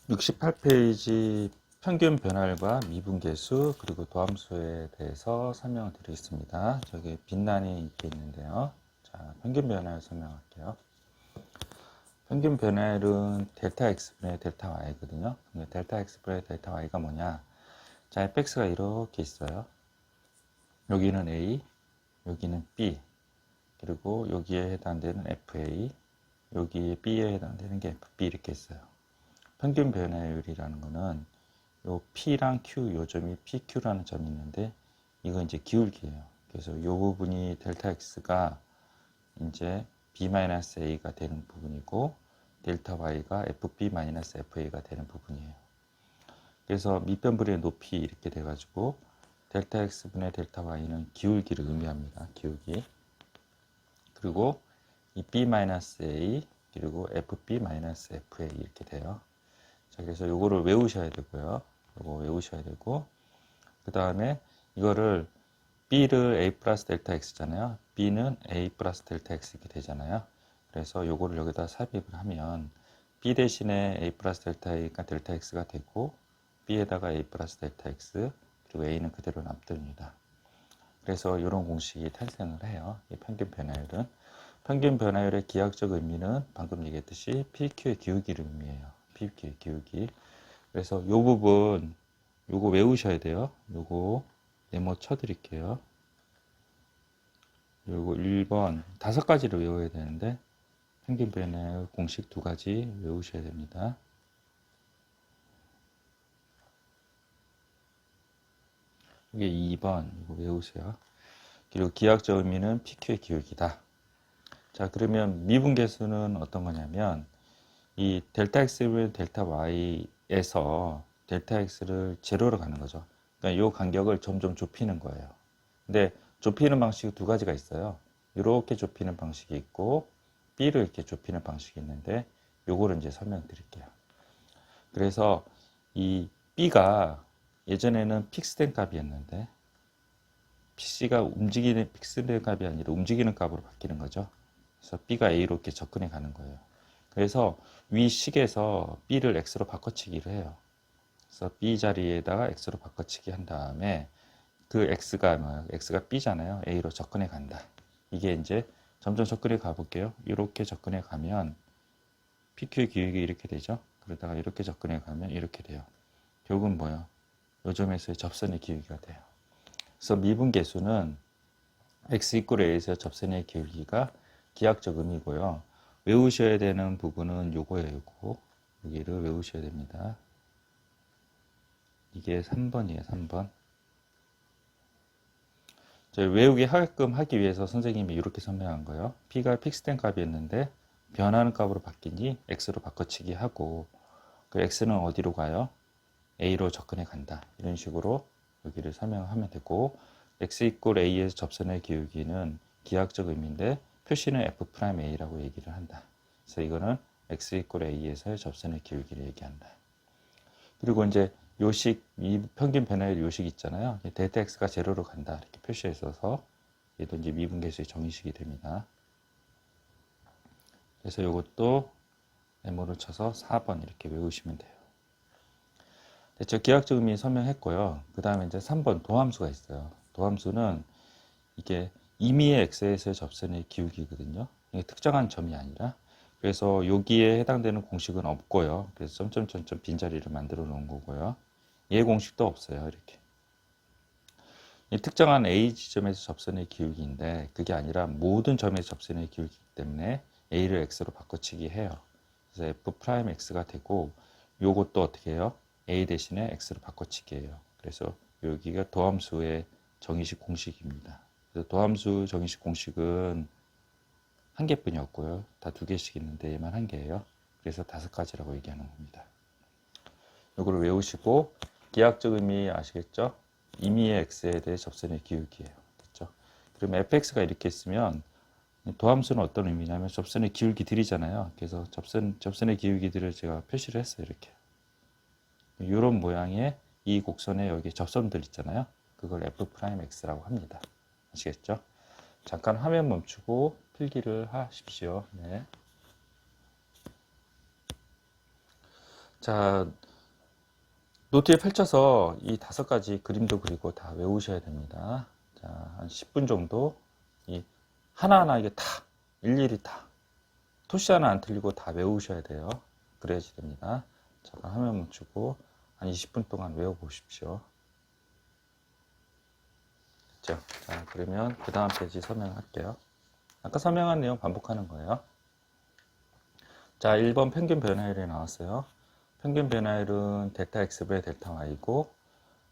68페이지 평균 변화율과 미분계수 그리고 도함수에 대해서 설명을 드리겠습니다. 저기 빛란이 이렇게 있는데요. 자, 평균 변화율 설명할게요. 평균 변화율은 델타 x분의 델타 y거든요. 델타 x분의 델타 y가 뭐냐? 자, fx가 이렇게 있어요. 여기는 a, 여기는 b, 그리고 여기에 해당되는 fa, 여기에 b에 해당되는 게 fb 이렇게 있어요. 평균 변화율이라는 거는 요 P랑 Q 요점이 PQ라는 점이 있는데 이건 이제 기울기예요. 그래서 요 부분이 델타 X가 이제 B-A가 되는 부분이고 델타 Y가 FB-FA가 되는 부분이에요. 그래서 밑변분의 높이 이렇게 돼가지고 델타 X분의 델타 Y는 기울기를 의미합니다. 기울기. 그리고 이 B-A 그리고 FB-FA 이렇게 돼요. 자, 그래서 요거를 외우셔야 되고요. 요거 외우셔야 되고, 그 다음에 이거를 B를 A 플러스 델타 X잖아요. B는 A 플러스 델타 X 이렇게 되잖아요. 그래서 요거를 여기다 삽입을 하면 B 대신에 A 플러스 델타 A가 델타 X가 되고, B에다가 A 플러스 델타 X, 그리고 A는 그대로 납됩니다. 그래서 이런 공식이 탄생을 해요. 이 평균 변화율은. 평균 변화율의 기하학적 의미는 방금 얘기했듯이 PQ의 기울기를 의미해요. PQ의 기울기. 그래서 이 부분 요거 외우셔야 돼요. 요거 네모 쳐드릴게요. 요거 1번 5가지를 외워야 되는데 평균 변화율 공식 2가지 외우셔야 됩니다. 이게 2번 이거 외우세요. 그리고 기하학적 의미는 PQ의 기울기다. 자, 그러면 미분계수는 어떤 거냐면 이 델타 x분의 델타 y에서 델타 x를 제로로 가는 거죠. 그러니까 이 간격을 점점 좁히는 거예요. 근데 좁히는 방식이 2가지가 있어요. 이렇게 좁히는 방식이 있고 b를 이렇게 좁히는 방식이 있는데 요거를 이제 설명드릴게요. 그래서 이 b가 예전에는 픽스된 값이었는데 pc가 움직이는 픽스된 값이 아니라 움직이는 값으로 바뀌는 거죠. 그래서 b가 a로 이렇게 접근해 가는 거예요. 그래서 위 식에서 b를 x로 바꿔치기를 해요. 그래서 b 자리에다가 x로 바꿔치기 한 다음에 그 x가 뭐예요? x가 b잖아요. a로 접근해 간다. 이게 이제 점점 접근해 가볼게요. 이렇게 접근해 가면 pq의 기울기 이렇게 되죠. 그러다가 이렇게 접근해 가면 이렇게 돼요. 결국은 뭐예요? 요 점에서의 접선의 기울기가 돼요. 그래서 미분계수는 x 이퀄 a에서 접선의 기울기가 기하학적 의미고요. 외우셔야 되는 부분은 요거예요. 요거. 여기를 외우셔야 됩니다. 이게 3번이에요. 3번. 외우기 하게끔 하기 위해서 선생님이 이렇게 설명한 거예요. P가 픽스된 값이었는데 변하는 값으로 바뀌니 X로 바꿔치기 하고 그 X는 어디로 가요? A로 접근해 간다. 이런 식으로 여기를 설명하면 되고 X 이퀄 A에서 접선의 기울기는 기하학적 의미인데 표시는 F'A라고 얘기를 한다. 그래서 이거는 X 이퀄 A에서의 접선의 기울기를 얘기한다. 그리고 이제 요식, 평균 변화율 요식 있잖아요. 델타 X가 제로로 간다. 이렇게 표시해 있어서 얘도 이제 미분계수의 정의식이 됩니다. 그래서 이것도 메모를 쳐서 4번 이렇게 외우시면 돼요. 대체 기하학적 의미 설명했고요. 그 다음에 이제 3번 도함수가 있어요. 도함수는 이게 임의의 x에서의 접선의 기울기거든요. 이게 특정한 점이 아니라. 그래서 여기에 해당되는 공식은 없고요. 그래서 점점점점 빈자리를 만들어 놓은 거고요. 얘 공식도 없어요. 이렇게. 이 특정한 A 지점에서 접선의 기울기인데 그게 아니라 모든 점에서 접선의 기울기이기 때문에 A를 X로 바꿔치기 해요. 그래서 F'X가 되고 요것도 어떻게 해요? A 대신에 X로 바꿔치기 해요. 그래서 여기가 도함수의 정의식 공식입니다. 그래서 도함수 정의식 공식은 한 개뿐이었고요. 다 2개씩 있는데 얘만 한 개예요. 그래서 5가지라고 얘기하는 겁니다. 이거를 외우시고 기하학적 의미 아시겠죠? 임의의 x에 대해 접선의 기울기예요. 됐죠? 그러면 fx가 이렇게 있으면 도함수는 어떤 의미냐면 접선의 기울기들이잖아요. 그래서 접선의 기울기들을 제가 표시를 했어요. 이렇게. 이런 모양의 이 곡선에 여기 접선들 있잖아요. 그걸 F'X라고 합니다. 아시겠죠? 잠깐 화면 멈추고 필기를 하십시오. 네. 자, 노트에 펼쳐서 이 5가지 그림도 그리고 다 외우셔야 됩니다. 자, 한 10분 정도 이 하나하나 이게 다 일일이 다 토시 하나 안 틀리고 다 외우셔야 돼요. 그래야지 됩니다. 잠깐 화면 멈추고 한 20분 동안 외워보십시오. 됐죠? 자, 그러면 그 다음 페이지 설명할게요. 아까 설명한 내용 반복하는 거예요. 자, 1번 평균 변화율이 나왔어요. 평균 변화율은 델타 x분의 델타 y고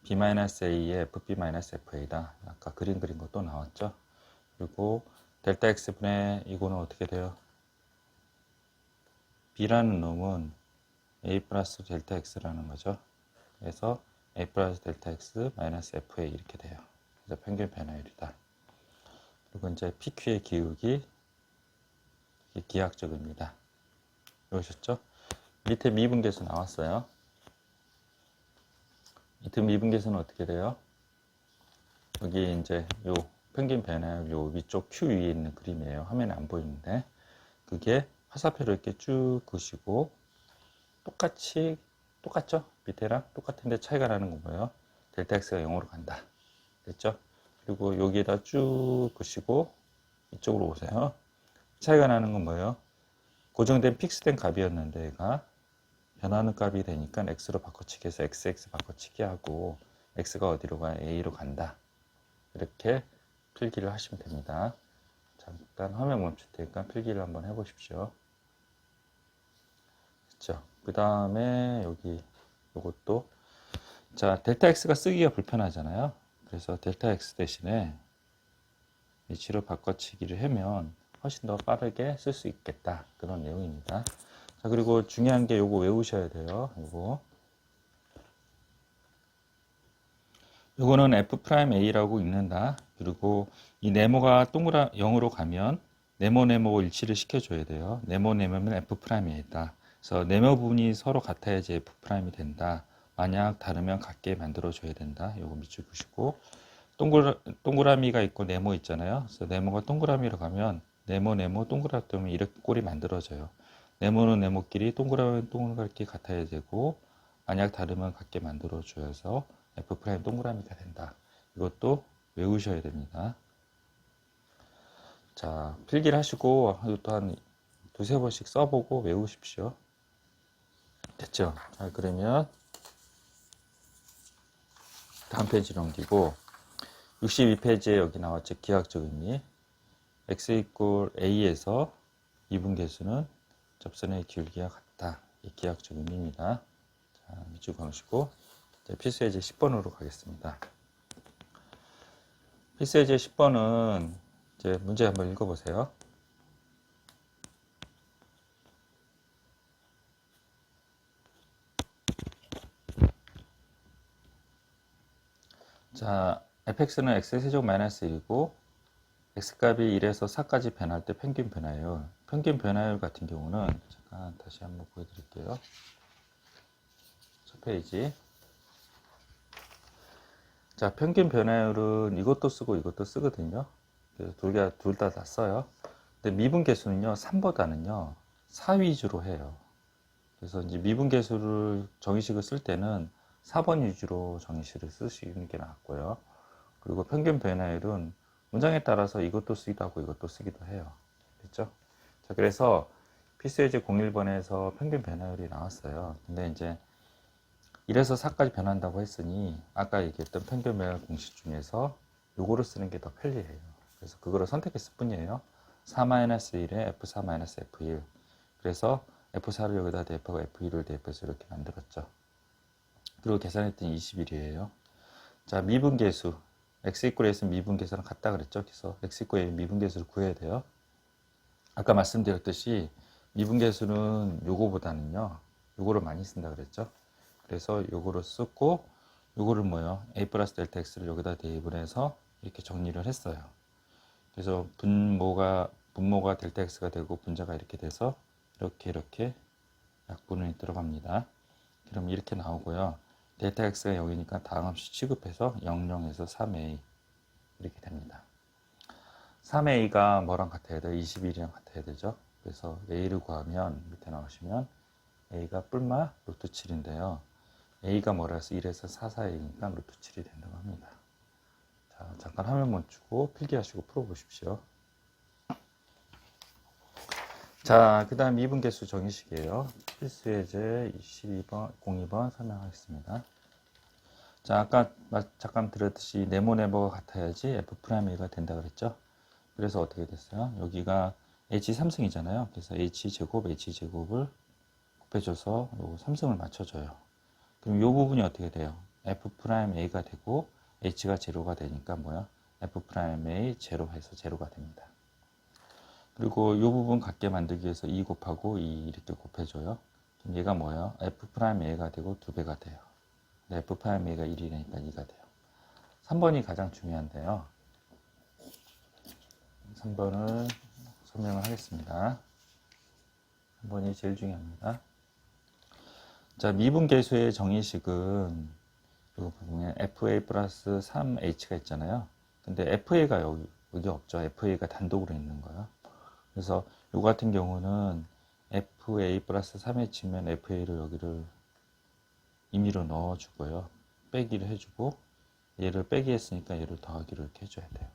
b-a의 fb-fa다. 아까 그림 그린 것도 나왔죠. 그리고 델타 x분의 이거는 어떻게 돼요? b라는 놈은 a 플러스 델타 x라는 거죠. 그래서 a 플러스 델타 x 마이너스 fa 이렇게 돼요. 그래서 평균 변화율이다. 그리고 이제 PQ의 기울기 기하학적입니다. 보셨죠? 밑에 미분계수 나왔어요. 밑에 미분계수는 어떻게 돼요? 여기 이제 요 평균 변화율 요 위쪽 Q 위에 있는 그림이에요. 화면에 안 보이는데 그게 화살표로 이렇게 쭉 그시고 똑같죠? 밑에랑 똑같은데 차이가 나는 건 뭐예요? 델타 x가 0으로 간다. 됐죠? 그리고 여기에다 쭉 그시고 이쪽으로 오세요. 차이가 나는 건 뭐예요? 고정된 픽스된 값이었는데 얘가 변하는 값이 되니까 x로 바꿔치기 해서 xx 바꿔치기 하고 x가 어디로 가요? a로 간다. 이렇게 필기를 하시면 됩니다. 잠깐 화면 멈출 테니까 필기를 한번 해보십시오. 그렇죠? 그 다음에 여기 요것도 자 델타 x가 쓰기가 불편하잖아요. 그래서 델타 x 대신에 위치로 바꿔치기를 하면 훨씬 더 빠르게 쓸 수 있겠다. 그런 내용입니다. 자, 그리고 중요한 게 요거 외우셔야 돼요. 요거는 F'A라고 읽는다. 그리고 이 네모가 동그라 0으로 가면 네모 일치를 시켜줘야 돼요. 네모는 F'A다. 그래서 네모 부분이 서로 같아야지 F'이 된다. 만약 다르면 같게 만들어줘야 된다. 요거 밑줄 그시고 동그라미가 있고 네모 있잖아요. 그래서 네모가 동그라미로 가면 네모 동그라미 이렇게 꼴이 만들어져요. 네모는 네모끼리 동그라미는 동그랗게 같아야 되고 만약 다르면 같게 만들어줘서 F' 동그라미가 된다. 이것도 외우셔야 됩니다. 자, 필기를 하시고 이것도 한 두세 번씩 써보고 외우십시오. 됐죠? 자, 그러면 다음 페이지로 옮기고 62페이지에 여기 나왔죠. 기하학적 의미. x 이퀄 a에서 미분계수는 접선의 기울기와 같다. 이 기하학적 의미입니다. 자, 밑줄 그으시고 필수예제 10번으로 가겠습니다. 필수예제 10번은 이제 문제 한번 읽어보세요. 자, fx는 x세제곱 마이너스 1이고 x값이 1에서 4까지 변할 때 평균 변화율. 평균 변화율 같은 경우는 잠깐 다시 한번 보여드릴게요. 첫 페이지. 자, 평균 변화율은 이것도 쓰고 이것도 쓰거든요. 그래서 둘 다 써요. 근데 미분계수는요, 3보다는요, 4 위주로 해요. 그래서 이제 미분계수를 정의식을 쓸 때는 4번 위주로 정의식을 쓰시는 게 낫고요. 그리고 평균 변화율은 문장에 따라서 이것도 쓰기도 하고 이것도 쓰기도 해요. 됐죠? 자, 그래서 필수예제 01번에서 평균 변화율이 나왔어요. 근데 이제 1에서 4까지 변한다고 했으니 아까 얘기했던 평균 변화율 공식 중에서 요거를 쓰는 게 더 편리해요. 그래서 그거를 선택했을 뿐이에요. 4-1에 F4-F1. 그래서 F4를 여기다 대입하고 F1을 대입해서 이렇게 만들었죠. 그리고 계산했더니 21이에요. 자, 미분계수. x 이퀄 a에서 미분계수랑 같다 그랬죠. 그래서 x 이퀄 a 미분계수를 구해야 돼요. 아까 말씀드렸듯이 미분계수는 요거보다는요. 요거를 많이 쓴다 그랬죠. 그래서 요거를 쓰고 요거를 뭐요? a 플러스 델타 x를 여기다 대입을 해서 이렇게 정리를 했어요. 그래서 분모가 델타 x가 되고 분자가 이렇게 돼서 이렇게 약분이 들어갑니다. 그럼 이렇게 나오고요. 델타 x가 0이니까 다음없이 취급해서 00에서 3a 이렇게 됩니다. 3a가 뭐랑 같아야 돼요? 21이랑 같아야 되죠. 그래서 a를 구하면 밑에 나오시면 A가 뿔마 루트 7인데요. A가 뭐라서 1에서 4 사이니까 루트 7이 된다고 합니다. 자, 잠깐 화면 멈추고 필기하시고 풀어보십시오. 자, 그 다음 미분계수 정의식이에요. 필수 예제 22번, 02번 설명하겠습니다. 자, 아까 잠깐 들었듯이 네모네모가 같아야지 F'A가 된다 그랬죠? 그래서 어떻게 됐어요? 여기가 H 3승이잖아요. 그래서 H제곱을 곱해줘서 요 3승을 맞춰줘요. 그럼 요 부분이 어떻게 돼요? F'A가 되고 H가 제로가 되니까 뭐야? F'A 제로 해서 제로가 됩니다. 그리고 이 부분 같게 만들기 위해서 2 곱하고 2 이렇게 곱해줘요. 그럼 얘가 뭐예요? F'A가 되고 2배가 돼요. F'A가 1이니까 2가 돼요. 3번이 가장 중요한데요. 3번을 설명을 하겠습니다. 3번이 제일 중요합니다. 자, 미분계수의 정의식은 이 부분에 FA 플러스 3H가 있잖아요. 근데 FA가 여기 없죠. FA가 단독으로 있는 거예요. 그래서 요 같은 경우는 FA 플러스 3H면 FA를 여기를 임의로 넣어주고요. 빼기를 해주고 얘를 빼기 했으니까 얘를 더하기를 이렇게 해줘야 돼요.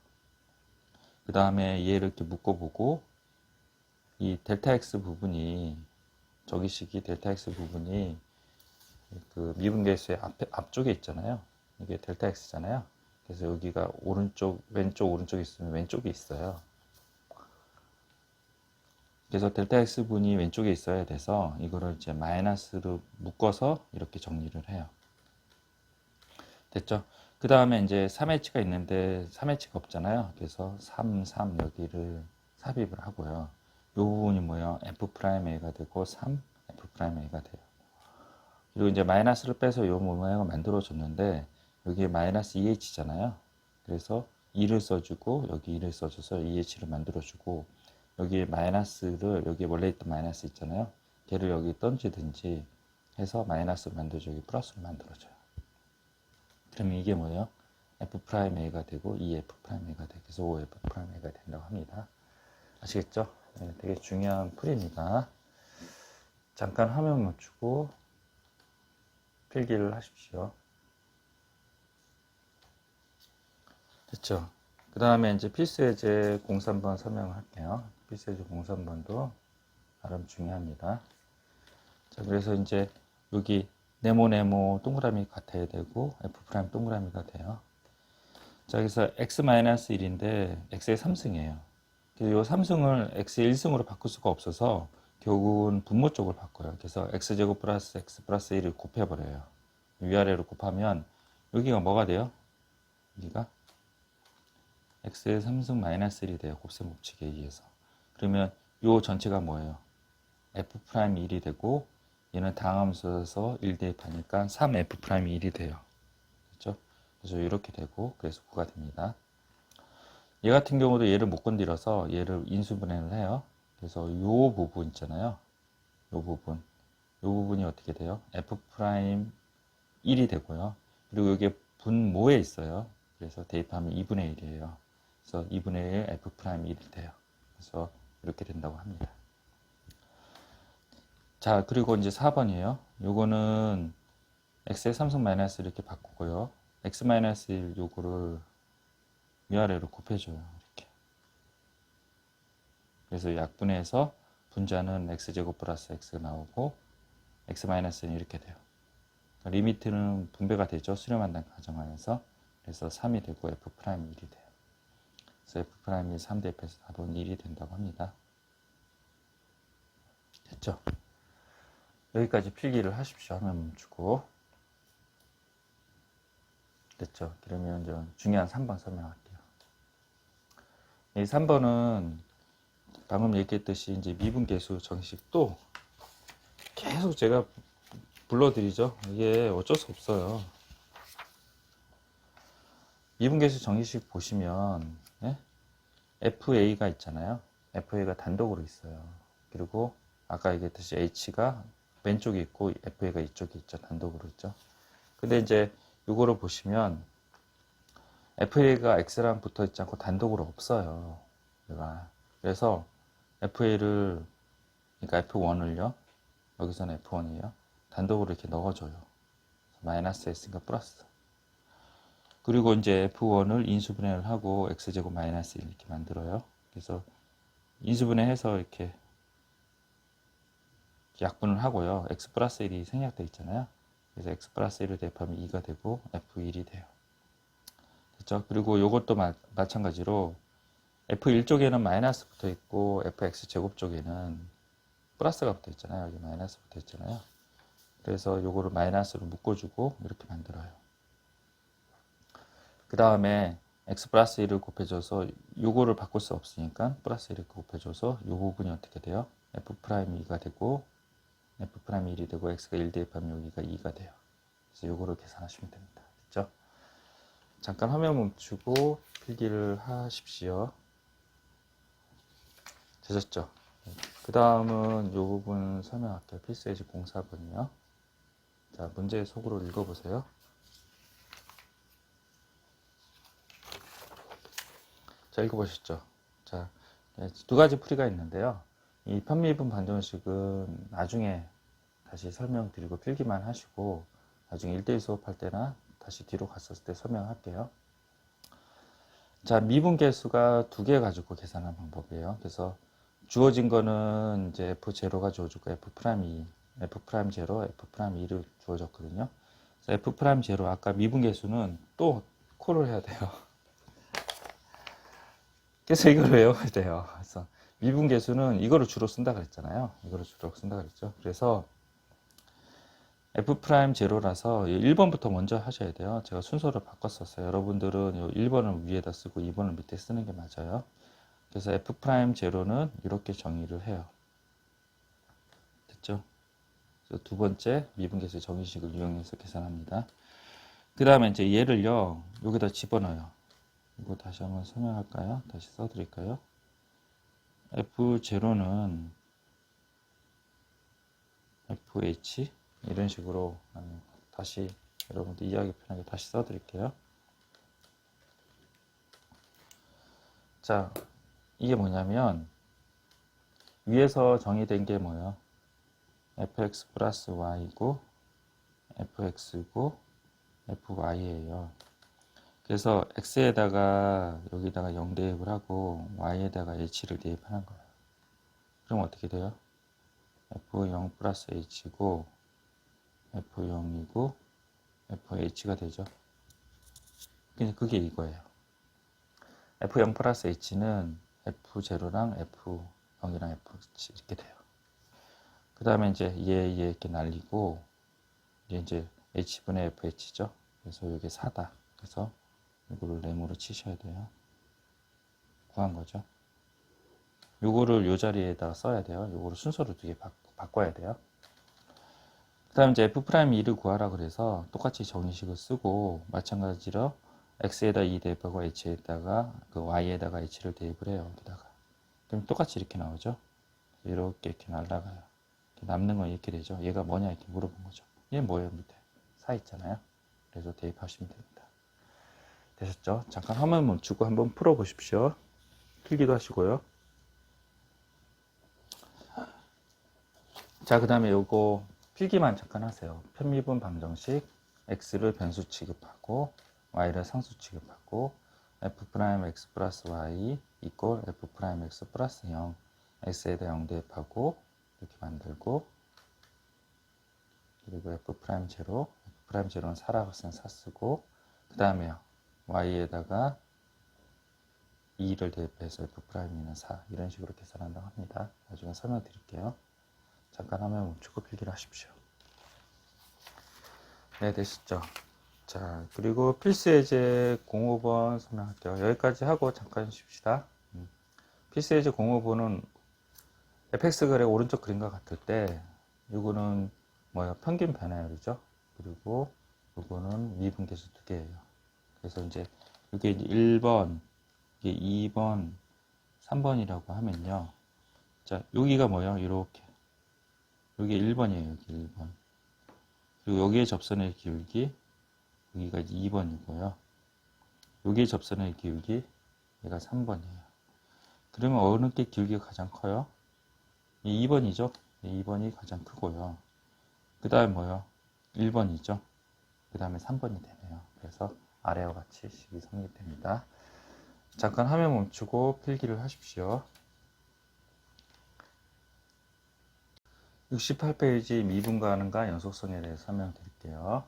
그 다음에 얘를 이렇게 묶어보고 이 델타 X 부분이 저기식이 델타 X 부분이 그 미분계수의 앞쪽에 있잖아요. 이게 델타 X잖아요. 그래서 여기가 오른쪽, 왼쪽, 오른쪽에 있으면 왼쪽에 있어요. 그래서 델타 X 분이 왼쪽에 있어야 돼서 이거를 이제 마이너스로 묶어서 이렇게 정리를 해요. 됐죠? 그 다음에 이제 3H가 있는데 3H가 없잖아요. 그래서 3, 여기를 삽입을 하고요. 이 부분이 뭐예요? F'A가 되고 3, F'A가 돼요. 그리고 이제 마이너스를 빼서 이 모양을 만들어줬는데 여기에 마이너스 2H잖아요. 그래서 2를 써주고 여기 2를 써줘서 2H를 만들어주고 여기에 마이너스를 여기 원래 있던 마이너스 있잖아요. 걔를 여기 던지든지 해서 마이너스를 만들어줘 여기 플러스를 만들어줘요. 그러면 이게 뭐예요? F'A가 되고 2F'A가 되고 그래서 5F'A가 된다고 합니다. 아시겠죠? 네, 되게 중요한 풀입니다. 잠깐 화면 멈추고 필기를 하십시오. 됐죠? 그 다음에 이제 필수예제 03번 설명을 할게요. 필수예제 03번도 나름 중요합니다. 자, 그래서 이제 여기 네모네모 동그라미 같아야 되고 F' 동그라미가 돼요. 자, 그래서 x-1인데 x의 3승이에요. 그래서 이 3승을 x의 1승으로 바꿀 수가 없어서 결국은 분모 쪽을 바꿔요. 그래서 x제곱 플러스 x 플러스 1을 곱해버려요. 위아래로 곱하면 여기가 뭐가 돼요? 여기가 x의 3승 마이너스 1이 돼요. 곱셈 법칙에 의해서. 그러면 이 전체가 뭐예요? f'1이 되고 얘는 다항함수에서 1 대입하니까 3f'1이 돼요. 그렇죠? 그래서 이렇게 되고 그래서 9가 됩니다. 얘 같은 경우도 얘를 못 건드려서 얘를 인수분해를 해요. 그래서 이 부분 있잖아요. 이 부분이 어떻게 돼요? f'1이 되고요. 그리고 이게 분모에 있어요. 그래서 대입하면 2분의 1이에요. 그래서 2분의 1 f'1이 돼요. 그래서 이렇게 된다고 합니다. 자, 그리고 이제 4번이에요. 요거는 x의 3승 마이너스 이렇게 바꾸고요. x 마이너스 1 요거를 위아래로 곱해줘요. 이렇게. 그래서 약분해서 분자는 x제곱 플러스 x가 나오고 x 마이너스 1이 이렇게 돼요. 그러니까 리미트는 분배가 되죠. 수렴한다는 가정하에서. 그래서 3이 되고 f'1이 돼요. 그래서 f'이 3 대입해서 답은 1이 된다고 합니다. 됐죠? 여기까지 필기를 하십시오. 화면 멈추고. 됐죠? 그러면 이제 중요한 3번 설명할게요. 이 3번은 방금 얘기했듯이 이제 미분계수 정식도 계속 제가 불러드리죠. 이게 어쩔 수 없어요. 미분계수 정의식 보시면 예? FA가 있잖아요. FA가 단독으로 있어요. 그리고 아까 얘기했듯이 H가 왼쪽에 있고 FA가 이쪽에 있죠. 단독으로 있죠. 근데 이제 이거를 보시면 FA가 X랑 붙어 있지 않고 단독으로 없어요. 얘가. 그래서 FA를 그러니까 F1을요. 여기서는 F1이에요. 단독으로 이렇게 넣어줘요. 마이너스 S니까 플러스. 그리고 이제 F1을 인수분해를 하고 X제곱 마이너스 1 이렇게 만들어요. 그래서 인수분해해서 이렇게 약분을 하고요. X 플러스 1이 생략되어 있잖아요. 그래서 X 플러스 1을 대입하면 2가 되고 F1이 돼요. 됐죠? 그리고 이것도 마찬가지로 F1 쪽에는 마이너스 붙어 있고 Fx 제곱 쪽에는 플러스가 붙어 있잖아요. 여기 마이너스 붙어 있잖아요. 그래서 요거를 마이너스로 묶어주고 이렇게 만들어요. 그 다음에 x 플러스 1을 곱해줘서 요거를 바꿀 수 없으니까 플러스 1을 곱해줘서 요 부분이 어떻게 돼요? f 프라임 2가 되고 f 프라임 1이 되고 x가 1 대입하면 여기가 2가 돼요. 그래서 요거를 계산하시면 됩니다. 됐죠? 잠깐 화면 멈추고 필기를 하십시오. 되셨죠? 그 다음은 요 부분 설명할게요. 필수예지 04번이요. 자, 문제 속으로 읽어보세요. 자, 읽어보시죠. 자, 두 가지 풀이가 있는데요. 이 편미분 방정식은 나중에 다시 설명드리고 필기만 하시고 나중에 1대1 수업할 때나 다시 뒤로 갔었을 때 설명할게요. 자, 미분계수가 두 개 가지고 계산하는 방법이에요. 그래서 주어진 거는 이제 F0가 주어졌고 F'2, F'0, F'2를 주어졌거든요. 그래서 F'0 아까 미분계수는 또 콜을 해야 돼요. 그래서 이걸 외워야 돼요. 그래서 미분계수는 이거를 주로 쓴다 그랬잖아요. 이거를 주로 쓴다 그랬죠. 그래서 F'0라서 1번부터 먼저 하셔야 돼요. 제가 순서를 바꿨었어요. 여러분들은 1번을 위에다 쓰고 2번을 밑에 쓰는 게 맞아요. 그래서 F'0는 이렇게 정의를 해요. 됐죠? 그래서 두 번째 미분계수 정의식을 이용해서 계산합니다. 그 다음에 이제 얘를요, 여기다 집어넣어요. 이거 다시 한번 설명할까요? 다시 써드릴까요? F0는 FH 이런 식으로 다시 여러분들 이해하기 편하게 다시 써드릴게요. 자, 이게 뭐냐면 위에서 정의된 게 뭐예요? fx 플러스 y고 fx고 fy예요. 그래서 x에다가 여기다가 0 대입을 하고 y에다가 h를 대입하는 거예요. 그럼 어떻게 돼요? f0 플러스 h고 f0이고 fh가 되죠. 그냥 그게 이거예요. f0 플러스 h는 f0랑 f0이랑 fh 이렇게 돼요. 그 다음에 이제 얘 이렇게 날리고 이제 h분의 fh죠. 그래서 이게 4다. 그래서 이거를 네모로 치셔야 돼요. 구한 거죠. 요거를 요 자리에다 써야 돼요. 요거를 순서를 두 개 바꿔야 돼요. 그 다음 이제 F'2를 구하라 그래서 똑같이 정의식을 쓰고 마찬가지로 X에다 2 대입하고 H에다가 그 Y에다가 H를 대입을 해요. 여기다가. 그럼 똑같이 이렇게 나오죠. 이렇게 날아가요. 남는 건 이렇게 되죠. 얘가 뭐냐 이렇게 물어본 거죠. 얘 뭐예요? 밑에 4 있잖아요. 그래서 대입하시면 됩니다. 되셨죠? 잠깐 화면 멈추고 한번 풀어보십시오. 필기도 하시고요. 자, 그 다음에 요거 필기만 잠깐 하세요. 편미분 방정식 x를 변수 취급하고 y를 상수 취급하고 f'x 플러스 y 이꼴 f'x 플러스 0 x에다 0 대입하고 이렇게 만들고 그리고 f'0 f'제로는 4라고 했으면 4 쓰고 그 다음에요 y에다가 2를 대입해서 f'는 4 이런 식으로 계산한다고 합니다. 나중에 설명드릴게요. 잠깐 화면 멈추고 필기를 하십시오. 네, 되셨죠? 자, 그리고 필수예제 05번 설명할게요. 여기까지 하고 잠깐 쉽시다. 필수예제 05번은 fx 그래 오른쪽 그림과 같을 때 이거는 뭐야 평균 변화율이죠. 그리고 이거는 미분계수 두 개예요. 그래서 이제 이게 1번, 이게 2번, 3번이라고 하면요. 자, 여기가 뭐예요? 이렇게. 여기 1번이에요. 여기 1번. 그리고 여기에 접선의 기울기 여기가 2번이고요. 여기에 접선의 기울기 얘가 3번이에요. 그러면 어느 게 기울기가 가장 커요? 이 2번이죠. 2번이 가장 크고요. 그 다음에 뭐요? 1번이죠. 그 다음에 3번이 되네요. 그래서 아래와 같이 식이 성립됩니다. 잠깐 화면 멈추고 필기를 하십시오. 68페이지 미분가능과 연속성에 대해서 설명드릴게요.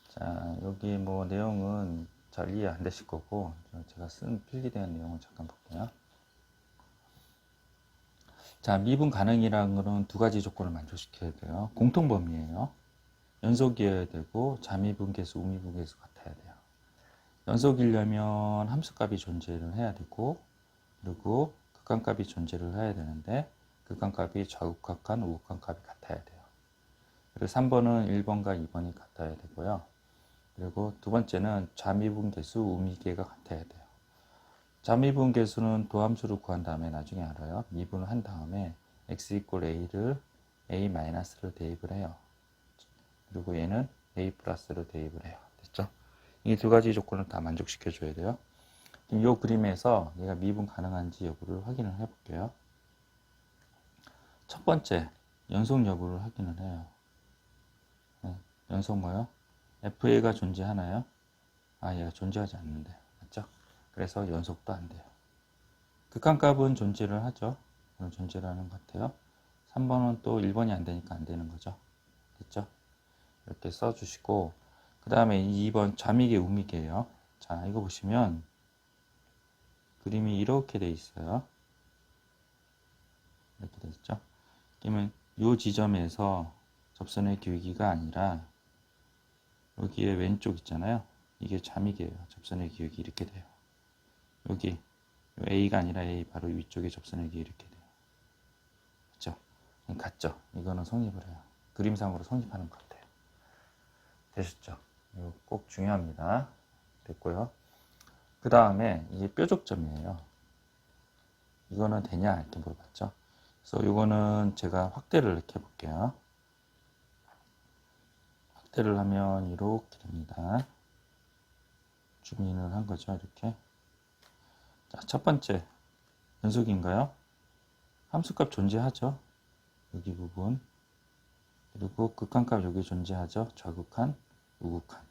자, 여기 뭐 내용은 잘 이해 안 되실 거고, 제가 쓴 필기된 내용을 잠깐 볼게요. 자, 미분 가능이라는 것은 두 가지 조건을 만족시켜야 돼요. 공통범위예요. 연속이어야 되고 자미분계수, 우미분계수 같아야 돼요. 연속이려면 함수값이 존재를 해야 되고, 그리고 극한값이 존재를 해야 되는데 극한값이 좌극한, 우극한 값이 같아야 돼요. 그리고 3번은 1번과 2번이 같아야 되고요. 그리고 두 번째는 자미분계수, 우미계가 같아야 돼요. 자미분계수는 도함수를 구한 다음에 나중에 알아요. 미분을 한 다음에 x 이퀄 a를 a-를 대입을 해요. 그리고 얘는 a 플러스를 대입을 해요. 됐죠? 이 두 가지 조건을 다 만족시켜 줘야 돼요. 이 그림에서 얘가 미분 가능한지 여부를 확인을 해 볼게요. 첫 번째, 연속 여부를 확인을 해요. 네, 연속 뭐요? FA가 존재하나요? 아, 얘가 존재하지 않는데. 맞죠? 그래서 연속도 안 돼요. 극한값은 존재를 하죠. 존재를 하는 것 같아요. 3번은 또 1번이 안 되니까 안 되는 거죠. 됐죠? 이렇게 써주시고, 그 다음에 2번 좌미계, 우미계예요. 자, 이거 보시면 그림이 이렇게 돼 있어요. 이렇게 돼 있죠. 그러면 이 지점에서 접선의 기울기가 아니라 여기에 왼쪽 있잖아요. 이게 좌미계예요. 접선의 기울기 이렇게 돼요. 여기 A가 아니라 A 바로 위쪽에 접선의 기울기 이렇게 돼요. 그렇죠? 같죠? 이거는 성립을 해요. 그림상으로 성립하는 것 같아요. 되셨죠? 이거 꼭 중요합니다. 됐고요. 그 다음에 이게 뾰족점이에요. 이거는 되냐 이렇게 물어봤죠. 그래서 이거는 제가 확대를 이렇게 해볼게요. 확대를 하면 이렇게 됩니다. 줌인을 한 거죠. 이렇게. 자, 첫 번째 연속인가요? 함수값 존재하죠. 여기 부분. 그리고 극한값 여기 존재하죠. 좌극한, 우극한.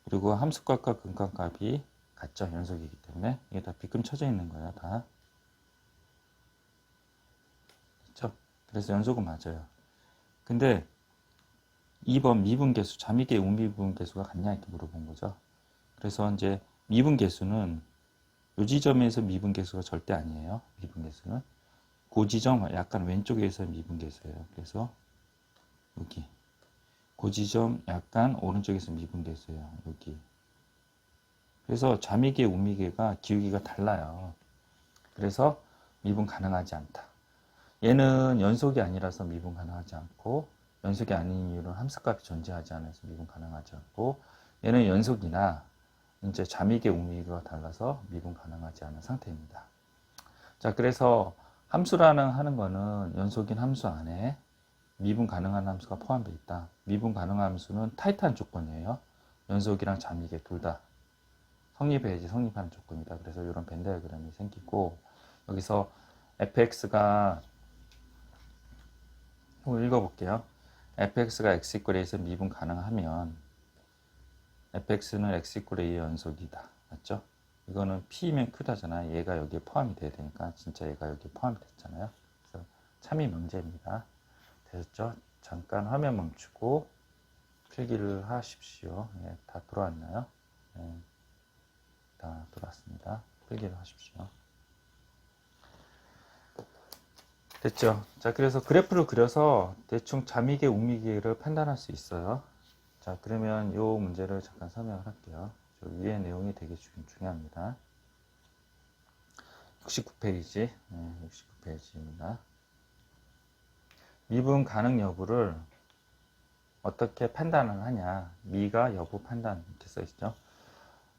그리고 함수값과 극한값이 같죠. 연속이기 때문에. 이게 다 빗금 쳐져 있는 거예요. 다. 그렇죠? 그래서 연속은 맞아요. 근데 2번 미분계수, 자미계, 우미분계수가 같냐 이렇게 물어본 거죠. 그래서 이제 미분계수는 이 지점에서 미분계수가 절대 아니에요. 미분계수는 그 지점 약간 왼쪽에서 미분계수예요. 그래서 여기 그 지점 약간 오른쪽에서 미분계수예요. 여기. 그래서 자미계, 우미계가 기울기가 달라요. 그래서 미분 가능하지 않다. 얘는 연속이 아니라서 미분 가능하지 않고, 연속이 아닌 이유는 함수값이 존재하지 않아서 미분 가능하지 않고, 얘는 연속이나 이제 자미계, 우미계가 달라서 미분 가능하지 않은 상태입니다. 자, 그래서 함수라는 하는 거는 연속인 함수 안에 미분 가능한 함수가 포함되어 있다. 미분 가능한 함수는 타이트한 조건이에요. 연속이랑 자미계 둘 다 성립해야지 성립하는 조건이다. 그래서 이런 벤 다이어그램이 생기고, 여기서 fx가 읽어볼게요. fx가 x 이퀄 a에서 미분 가능하면 fx는 x 이퀄 a의 연속이다. 맞죠? 이거는 p면 크다잖아요. 얘가 여기에 포함이 돼야 되니까 진짜 얘가 여기에 포함이 됐잖아요. 그래서 참이 명제입니다. 됐죠? 잠깐 화면 멈추고 필기를 하십시오. 예, 다 들어왔나요? 예, 다 들어왔습니다. 필기를 하십시오. 됐죠? 자, 그래서 그래프를 그려서 대충 자미계, 우미계를 판단할 수 있어요. 자, 그러면 이 문제를 잠깐 설명을 할게요. 저 위에 내용이 되게 중요합니다. 69페이지, 69페이지입니다. 미분 가능 여부를 어떻게 판단을 하냐. 미가 여부 판단 이렇게 써 있죠.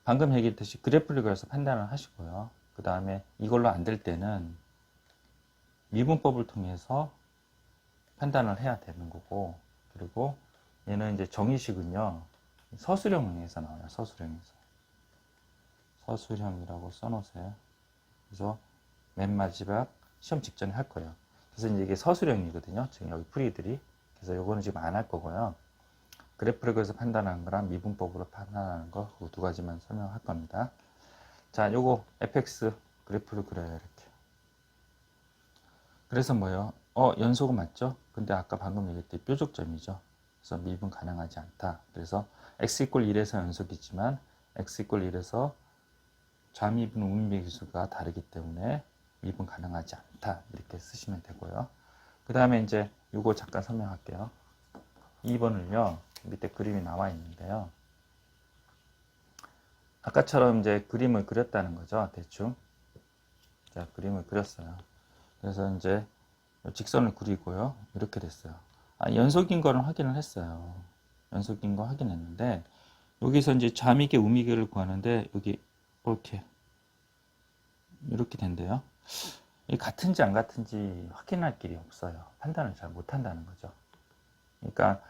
방금 얘기했듯이 그래프를 그려서 판단을 하시고요. 그 다음에 이걸로 안 될 때는 미분법을 통해서 판단을 해야 되는 거고, 그리고 얘는 이제 정의식은요, 서술형에서 나와요. 서술형에서. 서술형이라고 써놓으세요. 그래서 맨 마지막 시험 직전에 할 거예요. 그래서 이제 이게 서술형이거든요. 지금 여기 풀이들이. 그래서 요거는 지금 안 할 거고요. 그래프를 그려서 판단하는 거랑 미분법으로 판단하는 거, 그 두 가지만 설명할 겁니다. 자, 요거 fx 그래프를 그려요, 이렇게. 그래서 뭐요? 연속은 맞죠? 근데 아까 방금 얘기했듯이 뾰족점이죠. 그래서 미분 가능하지 않다. 그래서 x 이퀄 1에서 연속이지만 x 이퀄 1에서 좌미분, 우미분 기수가 다르기 때문에 미분 가능하지 않다. 이렇게 쓰시면 되고요. 그 다음에 이제 요거 잠깐 설명할게요. 2번을요. 밑에 그림이 나와 있는데요. 아까처럼 이제 그림을 그렸다는 거죠. 대충. 자, 그림을 그렸어요. 그래서 이제 직선을 그리고요. 이렇게 됐어요. 연속인 거는 확인을 했어요. 연속인 거 확인했는데 여기서 이제 좌미계 우미계를 구하는데 여기 이렇게 된대요. 같은지 안 같은지 확인할 길이 없어요. 판단을 잘 못한다는 거죠. 그러니까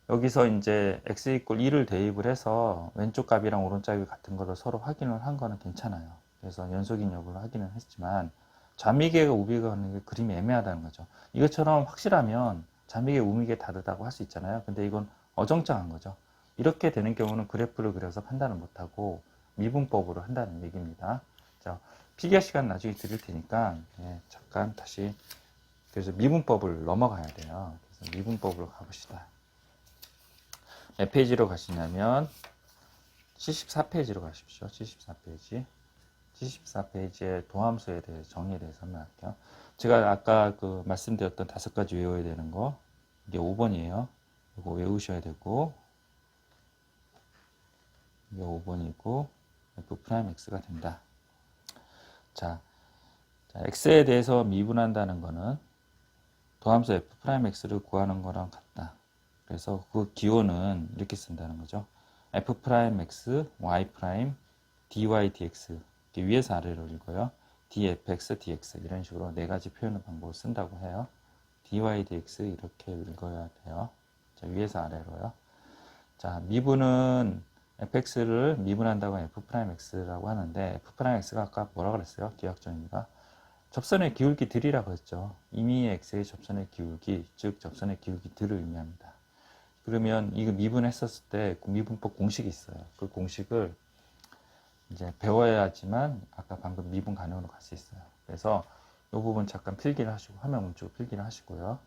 여기서 이제 x 이퀄 2를 대입을 해서 왼쪽 값이랑 오른쪽 값이 같은 거를 서로 확인을 한 거는 괜찮아요. 그래서 연속인 여부를 확인을 했지만 좌미계가 우미계가 하는 게 그림이 애매하다는 거죠. 이것처럼 확실하면 좌미계 우미계 다르다고 할 수 있잖아요. 근데 이건 어정쩡한 거죠. 이렇게 되는 경우는 그래프를 그려서 판단을 못하고 미분법으로 한다는 얘기입니다. 자, 피겨 시간 나중에 드릴 테니까 잠깐 다시 그래서 미분법을 넘어가야 돼요. 그래서 미분법으로 가봅시다. 몇 페이지로 가시냐면 74페이지로 가십시오. 74페이지. 74페이지의 도함수에 대해 정의에 대해서 설명할게요. 제가 아까 그 말씀드렸던 5가지 외워야 되는 거 이게 5번이에요. 이거 외우셔야 되고 이게 5번이고 f'x가 된다. 자, x에 대해서 미분한다는 거는 도함수 f'x를 구하는 거랑 같다. 그래서 그 기호는 이렇게 쓴다는 거죠. f'x, y', dy, dx 위에서 아래로 읽어요. dfx, dx 이런 식으로 네 가지 표현 방법을 쓴다고 해요. dy, dx 이렇게 읽어야 돼요. 자, 위에서 아래로요. 자, 미분은 fx를 미분한다고 f'x라고 하는데 f'x가 아까 뭐라 그랬어요? 기하학적인가? 접선의 기울기 들이라고 했죠. 임의의 x의 접선의 기울기, 즉 접선의 기울기 들을 의미합니다. 그러면 이거 미분했었을 때 미분법 공식이 있어요. 그 공식을 이제 배워야지만 아까 방금 미분 가능으로 갈 수 있어요. 그래서 이 부분 잠깐 필기를 하시고 화면 문쪽으로 필기를 하시고요.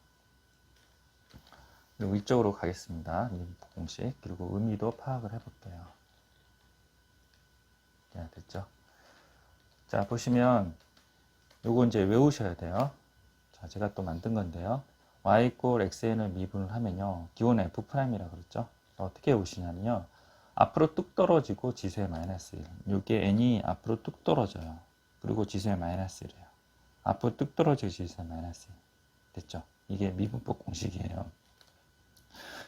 그리고 이쪽으로 가겠습니다. 미분법 공식 그리고 의미도 파악을 해볼게요. 네, 됐죠? 자, 보시면 요거 이제 외우셔야 돼요. 자, 제가 또 만든 건데요. y 이퀄 xn을 미분을 하면요. 기호는 f'이라고 그랬죠. 어떻게 외우시냐면요. 앞으로 뚝 떨어지고 지수의 마이너스 1. 이게 n이 앞으로 뚝 떨어져요. 그리고 지수의 마이너스 1이에요. 앞으로 뚝 떨어지고 지수의 마이너스 1. 됐죠? 이게 미분법 공식이에요.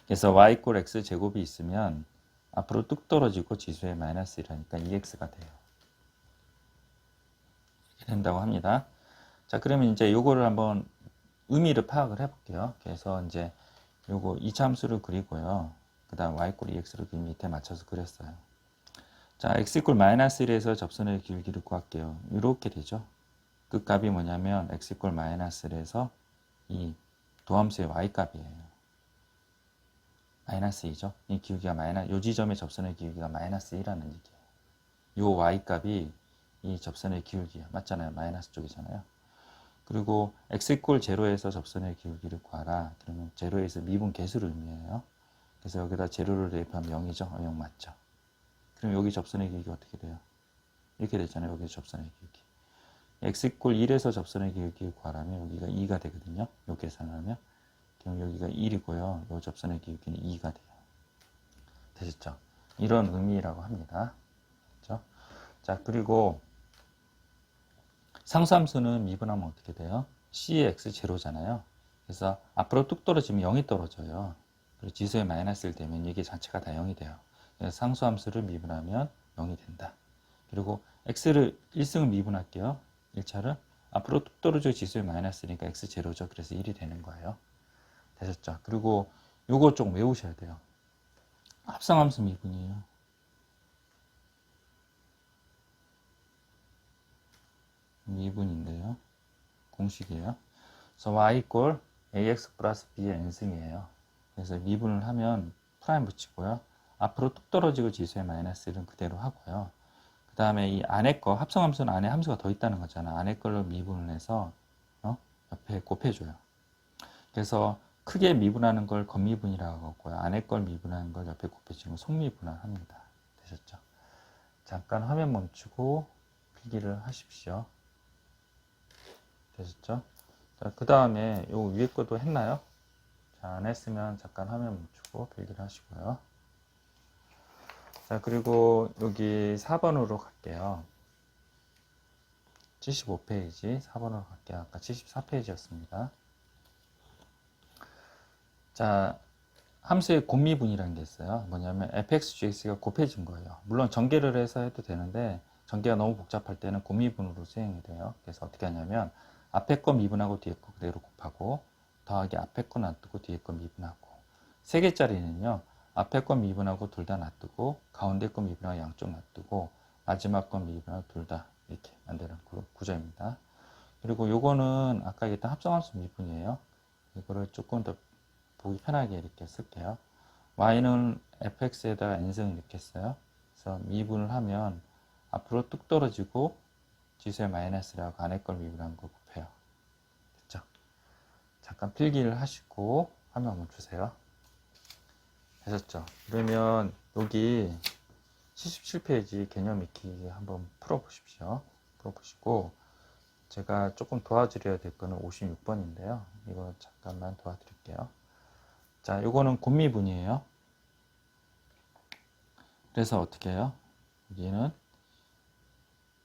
그래서 y 이퀄 x 제곱이 있으면 앞으로 뚝 떨어지고 지수의 마이너스 1이니까 2x가 돼요. 이렇게 된다고 합니다. 자, 그러면 이제 요거를 한번 의미를 파악을 해볼게요. 그래서 이제 요거 이차함수를 그리고요. 그 다음 y 이퀄 2x를 그 밑에 맞춰서 그렸어요. 자, x 이퀄 마이너스 1에서 접선의 기울기를 구할게요. 이렇게 되죠. 그 값이 뭐냐면 x 이퀄 마이너스 1에서 이 도함수의 y 값이에요. 마이너스 2죠. 이 기울기가 요 지점의 접선의 기울기가 마이너스 2라는 얘기예요. 요 y 값이 이 접선의 기울기야. 맞잖아요. 마이너스 쪽이잖아요. 그리고 x 이퀄 제로에서 접선의 기울기를 구하라. 그러면 제로에서 미분 개수를 의미해요. 그래서 여기다 제로를 대입하면 0이죠. 0 맞죠. 그럼 여기 접선의 기울기가 어떻게 돼요? 이렇게 됐잖아요. 여기 접선의 기울기. x 이퀄 1에서 접선의 기울기를 구하라면 여기가 2가 되거든요. 요 계산을 하면. 그럼 여기가 1이고요. 요 접선의 기울기는 2가 돼요. 되셨죠? 이런 의미라고 합니다. 그렇죠? 자, 그리고 상수함수는 미분하면 어떻게 돼요? c의 x 제로잖아요. 그래서 앞으로 뚝 떨어지면 0이 떨어져요. 그리고 지수에 마이너스를 되면 이게 자체가 다 0이 돼요. 그래서 상수함수를 미분하면 0이 된다. 그리고 x를 1승을 미분할게요. 1차를 앞으로 뚝 떨어져 지수에 마이너스니까 x 제로죠. 그래서 1이 되는 거예요. 되셨죠? 그리고 요거 좀 외우셔야 돼요. 합성함수 미분이에요. 미분인데요. 공식이에요. 그래서 y 이꼴 ax 플러스 b의 n승이에요. 그래서 미분을 하면 프라임 붙이고요. 앞으로 뚝 떨어지고 지수의 마이너스 1은 그대로 하고요. 그 다음에 이 안에 거, 합성함수는 안에 함수가 더 있다는 거잖아. 안에 걸로 미분을 해서 옆에 곱해줘요. 그래서 크게 미분하는 걸 겉미분이라고 하고요. 안에 걸 미분하는 걸 옆에 곱해주는 걸 속미분을 합니다. 되셨죠? 잠깐 화면 멈추고 필기를 하십시오. 되셨죠? 자, 그 다음에 요 위에 것도 했나요? 자, 안 했으면 잠깐 화면 멈추고 필기를 하시고요. 자, 그리고 여기 4번으로 갈게요. 75페이지 4번으로 갈게요. 아까 74페이지였습니다. 자, 함수의 곱미분이라는 게 있어요. 뭐냐면 fx, gx가 곱해진 거예요. 물론 전개를 해서 해도 되는데 전개가 너무 복잡할 때는 곱미분으로 수행이 돼요. 그래서 어떻게 하냐면 앞에 거 미분하고 뒤에 거 그대로 곱하고 더하기 앞에 거 놔두고 뒤에 거 미분하고 3개짜리는요. 앞에 거 미분하고 둘 다 놔두고 가운데 거 미분하고 양쪽 놔두고 마지막 거 미분하고 둘 다 이렇게 만드는 구조입니다. 그리고 요거는 아까 얘기했던 합성함수 미분이에요. 이거를 조금 더 보기 편하게 이렇게 쓸게요. y는 fx에다가 n승을 넣겠어요. 그래서 미분을 하면 앞으로 뚝 떨어지고 지수의 마이너스라고 안에 걸 미분한 거 곱해요. 됐죠? 잠깐 필기를 하시고 화면 멈추세요. 되셨죠? 그러면 여기 77페이지 개념 익히기 한번 풀어보십시오. 풀어보시고 제가 조금 도와드려야 될 거는 56번인데요. 이거 잠깐만 도와드릴게요. 자, 요거는 곱미분이에요. 그래서 어떻게 해요? 여기는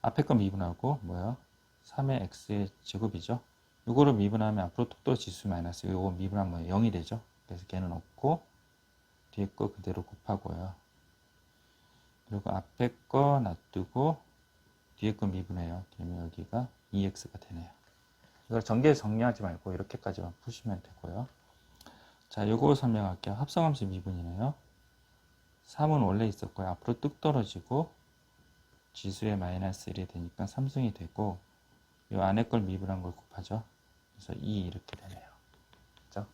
앞에 거 미분하고 뭐예요? 3의 x의 제곱이죠. 요거를 미분하면 앞으로 톡도 지수 마이너스 요거 미분하면 뭐예요? 0이 되죠. 그래서 걔는 없고 뒤에 거 그대로 곱하고요. 그리고 앞에 거 놔두고 뒤에 거 미분해요. 그러면 여기가 2x가 되네요. 이걸 전개 정리하지 말고 이렇게까지만 푸시면 되고요. 자, 요거 설명할게요. 합성함수 미분이네요. 3은 원래 있었고요. 앞으로 뚝 떨어지고 지수의 마이너스 1이 되니까 3승이 되고 이 안에 걸 미분한 걸 곱하죠. 그래서 2 이렇게 되네요. 그렇죠?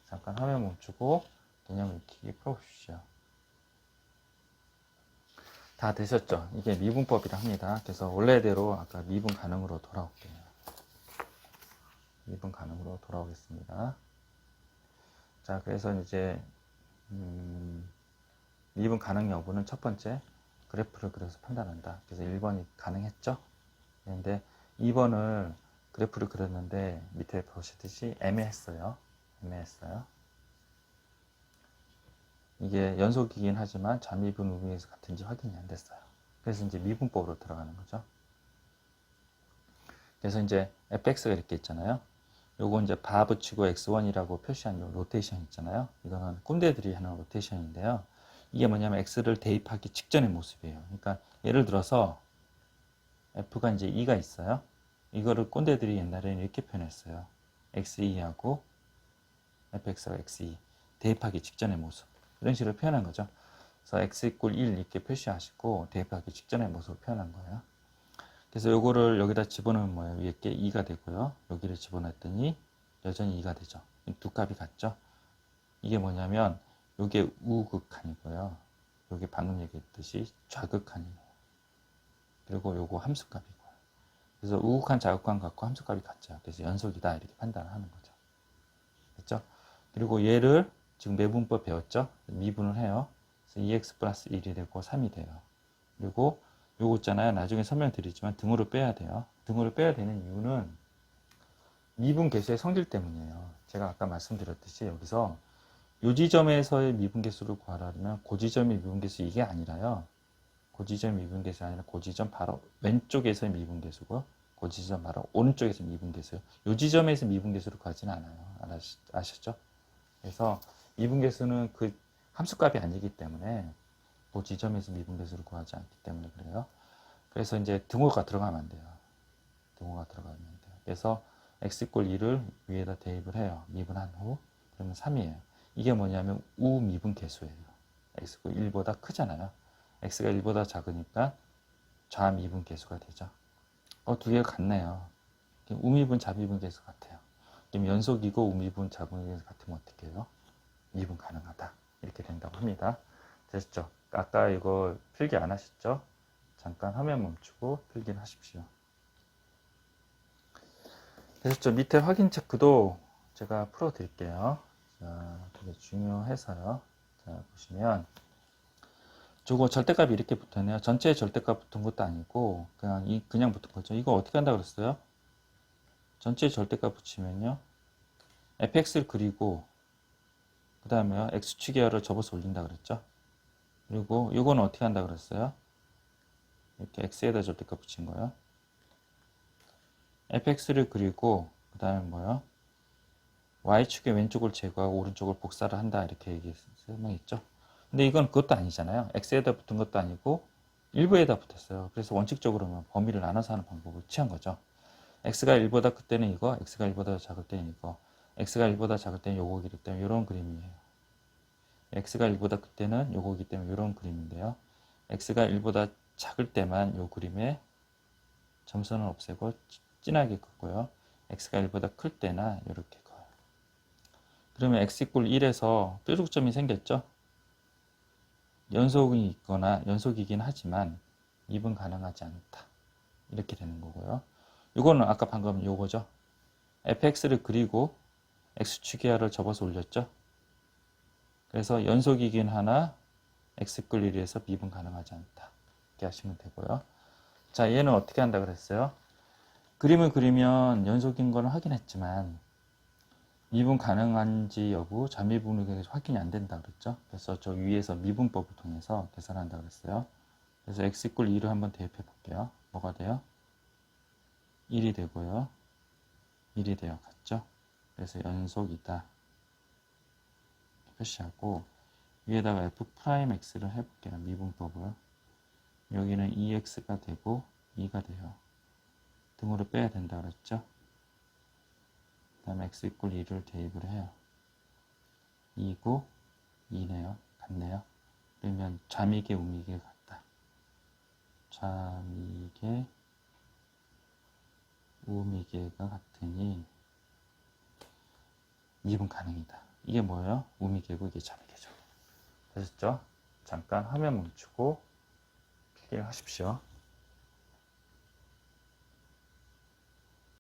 잠깐 화면 멈추고 개념 익히기 풀어보십시오. 다 되셨죠? 이게 미분법이라 합니다. 그래서 원래대로 아까 미분 가능으로 돌아올게요. 미분 가능으로 돌아오겠습니다. 자, 그래서 이제 미분 가능 여부는 첫 번째 그래프를 그려서 판단한다. 그래서 1번이 가능했죠? 그런데 2번을 그래프를 그렸는데 밑에 보시듯이 애매했어요. 애매했어요. 이게 연속이긴 하지만 잠미분 우미에서 같은지 확인이 안 됐어요. 그래서 이제 미분법으로 들어가는 거죠. 그래서 이제 fx가 이렇게 있잖아요. 요거 이제 바 붙이고 x1이라고 표시한 요 로테이션 있잖아요. 이거는 꼰대들이 하는 로테이션인데요. 이게 뭐냐면 x를 대입하기 직전의 모습이에요. 그러니까 예를 들어서 f가 이제 2가 있어요. 이거를 꼰대들이 옛날에는 이렇게 표현했어요. x2하고 fx가 x2 대입하기 직전의 모습 이런 식으로 표현한 거죠. 그래서 x 이꼴 1 이렇게 표시하시고 대입하기 직전의 모습을 표현한 거예요. 그래서 요거를 여기다 집어넣으면 뭐예요? 위에 게 2가 되고요. 여기를 집어넣었더니 여전히 2가 되죠. 두 값이 같죠. 이게 뭐냐면 요게 우극한이고요. 요게 방금 얘기했듯이 좌극한이에요. 그리고 요거 함수값이고요. 그래서 우극한, 좌극한 갖고 함수값이 같죠. 그래서 연속이다 이렇게 판단을 하는 거죠. 됐죠? 그리고 얘를 지금 매분법 배웠죠? 미분을 해요. 그래서 2x 플러스 1이 되고 3이 돼요. 그리고 요거 있잖아요. 나중에 설명드리지만 등호를 빼야 돼요. 등호를 빼야 되는 이유는 미분 계수의 성질 때문이에요. 제가 아까 말씀드렸듯이 여기서 요 지점에서의 미분 계수를 구하려면 그 지점의 미분 계수 이게 아니라요. 그 지점 미분 계수가 아니라 그 지점 바로 왼쪽에서의 미분 계수고요. 그 지점 바로 오른쪽에서 미분 계수요. 요 지점에서 미분 계수를 구하지는 않아요. 아셨죠? 그래서 미분 계수는 그 함수값이 아니기 때문에 그 지점에서 미분 계수를 구하지 않기 때문에 그래요. 그래서 이제 등호가 들어가면 안 돼요. 등호가 들어가면 안 돼요. 그래서 x 이꼴 2를 위에다 대입을 해요. 미분한 후. 그러면 3이에요. 이게 뭐냐면 우미분 계수예요. x가 1보다 크잖아요. x가 1보다 작으니까 좌미분 계수가 되죠. 두 개가 같네요. 우미분, 좌미분 계수 같아요. 그럼 연속이고 우미분 자궁이분 같으면 어떻게 해요? 미분 가능하다. 이렇게 된다고 합니다. 됐죠? 아까 이거 필기 안 하셨죠? 잠깐 화면 멈추고 필기를 하십시오. 됐죠? 밑에 확인 체크도 제가 풀어 드릴게요. 자, 되게 중요해서요. 자, 보시면 저거 절대값이 이렇게 붙었네요. 전체의 절대값 붙은 것도 아니고 그냥 붙은 거죠. 이거 어떻게 한다 그랬어요? 전체의 절대값 붙이면요. fx를 그리고 그 다음에 x축이야를 접어서 올린다 그랬죠. 그리고 이거는 어떻게 한다 그랬어요? 이렇게 x에다 절대값 붙인 거예요. fx를 그리고 그 다음에 뭐요? y축의 왼쪽을 제거하고 오른쪽을 복사를 한다 이렇게 설명했죠. 근데 이건 그것도 아니잖아요. x에다 붙은 것도 아니고 일부에다 붙었어요. 그래서 원칙적으로는 범위를 나눠서 하는 방법을 취한 거죠. x가 1보다 클 때는 이거, x가 1보다 작을 때는 이거, x가 1보다 작을 때는 요거기 때문에 이런 그림이에요. x가 1보다 클 때는 요거기 때문에 이런 그림인데요. x가 1보다 작을 때만 요 그림에 점선을 없애고 진하게 긋고요. x가 1보다 클 때나 이렇게 커요. 그러면 x 이꼴 1에서 뾰족점이 생겼죠? 연속이 있거나 연속이긴 하지만 미분 가능하지 않다. 이렇게 되는 거고요. 이거는 아까 방금 요거죠. fx를 그리고 x축이야를 접어서 올렸죠. 그래서 연속이긴 하나 x꼴 1에서 미분 가능하지 않다. 이렇게 하시면 되고요. 자, 얘는 어떻게 한다 그랬어요? 그림을 그리면 연속인 건 확인했지만 미분 가능한지 여부 자미분이 확인이 안 된다 그랬죠. 그래서 저 위에서 미분법을 통해서 계산한다 그랬어요. 그래서 x 이꼴 2를 한번 대입해 볼게요. 뭐가 돼요? 1이 되고요. 1이 되어 갔죠. 그래서 연속이다. 표시하고 위에다가 f'x를 해볼게요. 미분법을. 여기는 2x가 되고 2가 돼요. 등으로 빼야 된다 그랬죠. 그 다음에 x 이꼴 2를 대입을 해요. 2고 2네요. 같네요. 그러면 좌미계 우미계 같다. 좌미계 우미계가 같으니 미분 가능이다. 이게 뭐예요? 우미계고 이게 좌미계죠. 되셨죠? 잠깐 화면 멈추고 필기를 하십시오.